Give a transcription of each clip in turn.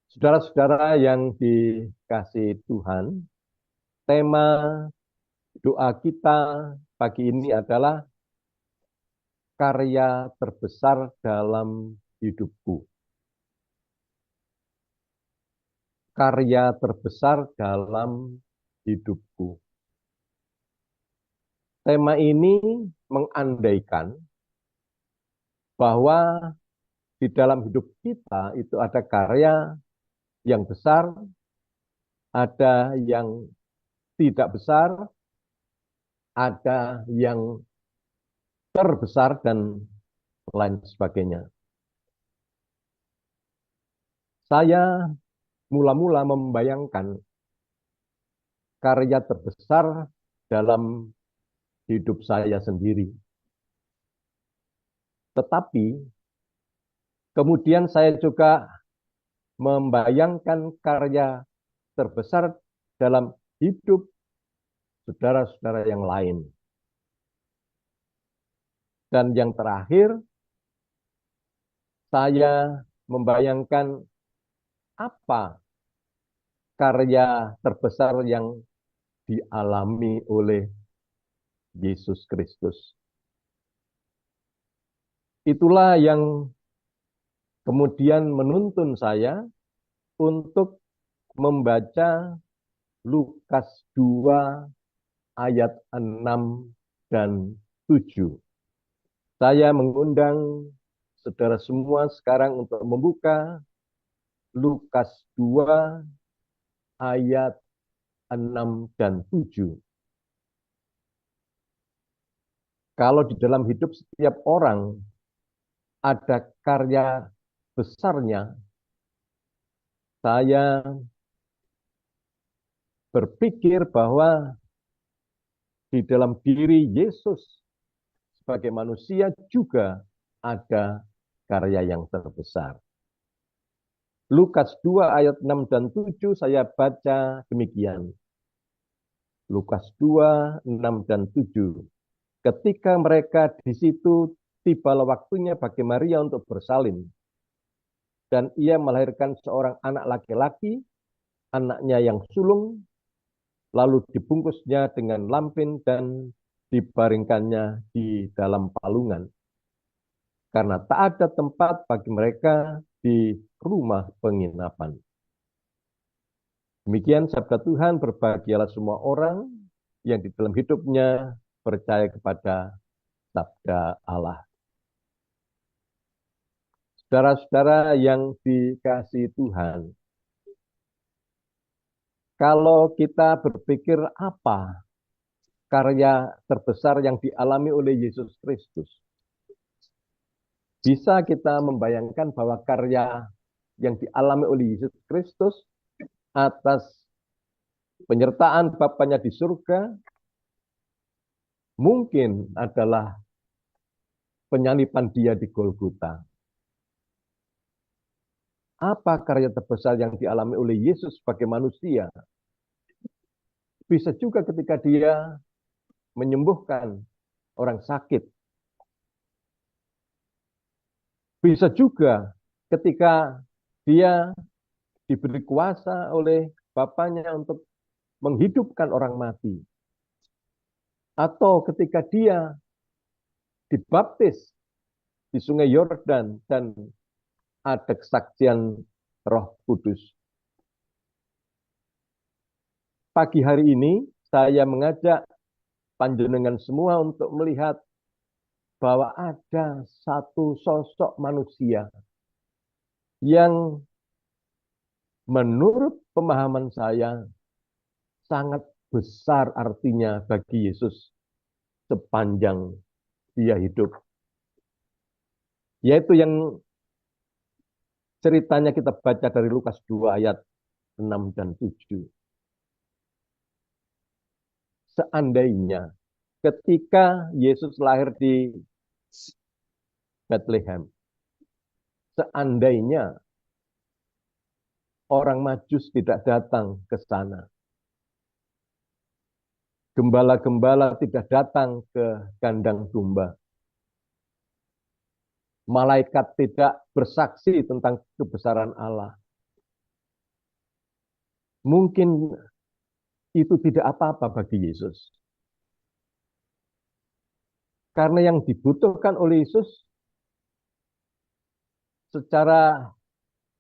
Saudara-saudara yang dikasihi Tuhan, tema doa kita pagi ini adalah karya terbesar dalam hidupku. Karya terbesar dalam hidupku. Tema ini mengandaikan bahwa di dalam hidup kita itu ada karya yang besar, ada yang tidak besar, ada yang terbesar, dan lain sebagainya. Saya mula-mula membayangkan karya terbesar dalam hidup saya sendiri. Tetapi kemudian saya juga membayangkan karya terbesar dalam hidup saudara-saudara yang lain. Dan yang terakhir, saya membayangkan apa karya terbesar yang dialami oleh Yesus Kristus. Itulah yang kemudian menuntun saya untuk membaca Lukas 2 ayat 6 dan 7. Saya mengundang saudara semua sekarang untuk membuka Lukas 2 ayat 6 dan 7. Kalau di dalam hidup setiap orang ada karya besarnya, saya berpikir bahwa di dalam diri Yesus sebagai manusia juga ada karya yang terbesar. Lukas 2 ayat 6 dan 7 saya baca demikian. Lukas 2, 6 dan 7. Ketika mereka di situ, tibalah waktunya bagi Maria untuk bersalin. Dan ia melahirkan seorang anak laki-laki, anaknya yang sulung, lalu dibungkusnya dengan lampin dan dibaringkannya di dalam palungan. Karena tak ada tempat bagi mereka di rumah penginapan. Demikian sabda Tuhan, berbahagialah semua orang yang di dalam hidupnya percaya kepada sabda Allah. Saudara-saudara yang dikasihi Tuhan, kalau kita berpikir apa karya terbesar yang dialami oleh Yesus Kristus, bisa kita membayangkan bahwa karya yang dialami oleh Yesus Kristus atas penyertaan Bapaknya di surga mungkin adalah penyaliban dia di Golgota. Apa karya terbesar yang dialami oleh Yesus sebagai manusia? Bisa juga ketika dia menyembuhkan orang sakit. Bisa juga ketika dia diberi kuasa oleh Bapaknya untuk menghidupkan orang mati. Atau ketika dia dibaptis di Sungai Yordan dan ada kesaksian Roh Kudus. Pagi hari ini saya mengajak panjenengan semua untuk melihat bahwa ada satu sosok manusia yang menurut pemahaman saya sangat besar artinya bagi Yesus sepanjang dia hidup. Yaitu yang ceritanya kita baca dari Lukas 2 ayat 6 dan 7. Seandainya ketika Yesus lahir di Bethlehem, seandainya orang Majus tidak datang ke sana, gembala-gembala tidak datang ke kandang domba, malaikat tidak bersaksi tentang kebesaran Allah, Mungkin itu tidak apa-apa bagi Yesus. Karena yang dibutuhkan oleh Yesus secara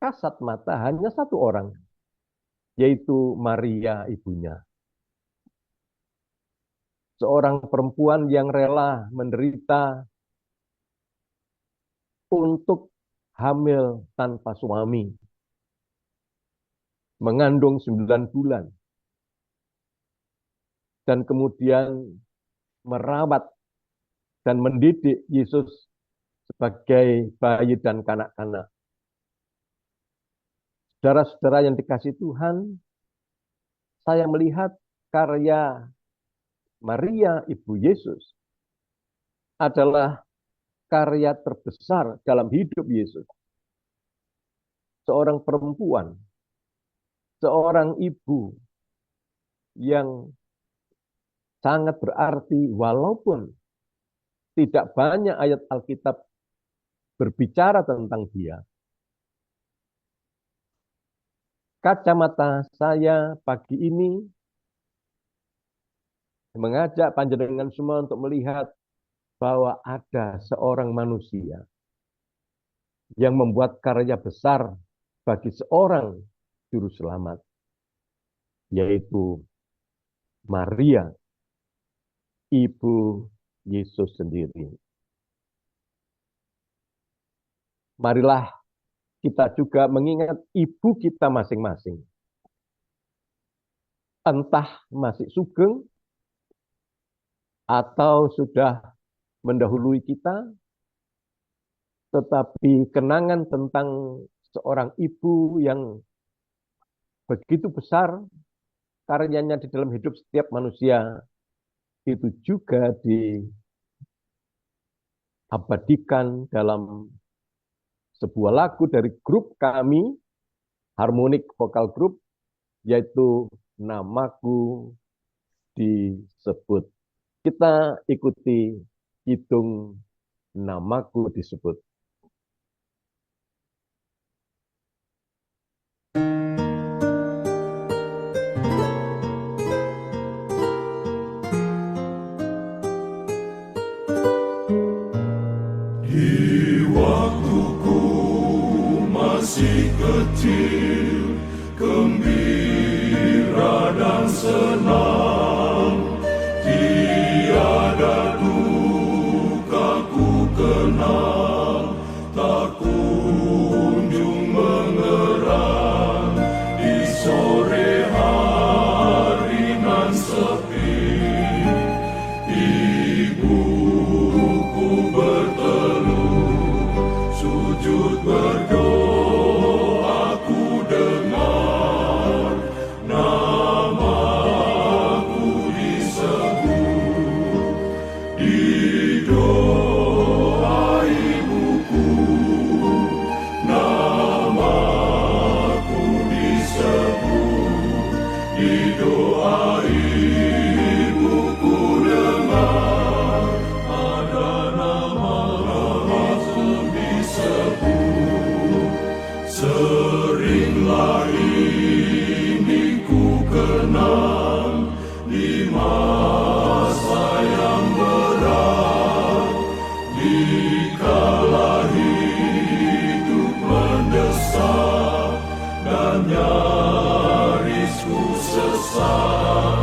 kasat mata hanya satu orang, yaitu Maria ibunya. Seorang perempuan yang rela menderita untuk hamil tanpa suami, mengandung 9 bulan, dan kemudian merawat dan mendidik Yesus sebagai bayi dan kanak-kanak. Saudara-saudara yang dikasihi Tuhan, saya melihat karya Maria, Ibu Yesus, adalah karya terbesar dalam hidup Yesus. Seorang perempuan, seorang ibu yang sangat berarti walaupun tidak banyak ayat Alkitab berbicara tentang dia. Kacamata saya pagi ini mengajak panjenengan semua untuk melihat bahwa ada seorang manusia yang membuat karya besar bagi seorang juru selamat, yaitu Maria, Ibu Yesus sendiri. Marilah kita juga mengingat ibu kita masing-masing. Entah masih sugeng atau sudah mendahului kita, tetapi kenangan tentang seorang ibu yang begitu besar karyanya di dalam hidup setiap manusia itu juga diabadikan dalam sebuah lagu dari grup kami, Harmonic Vocal Group, yaitu Namaku Disebut. Kita ikuti kidung Namaku Disebut. Di waktuku masih kecil, gembira dan senang, tiada duka ku kenal, tak kunjung mengerang di sore hari nan sepi. Ibuku berteluh, sujud berdoa, ku dengar namaku disebut. Di doa ibuku, namaku disebut. Di doa ibuku dengar, ada namaku disebut. Seringlah ini ku kenang di masa yang berat, dikala hidup mendesak dan nyaris ku sesat.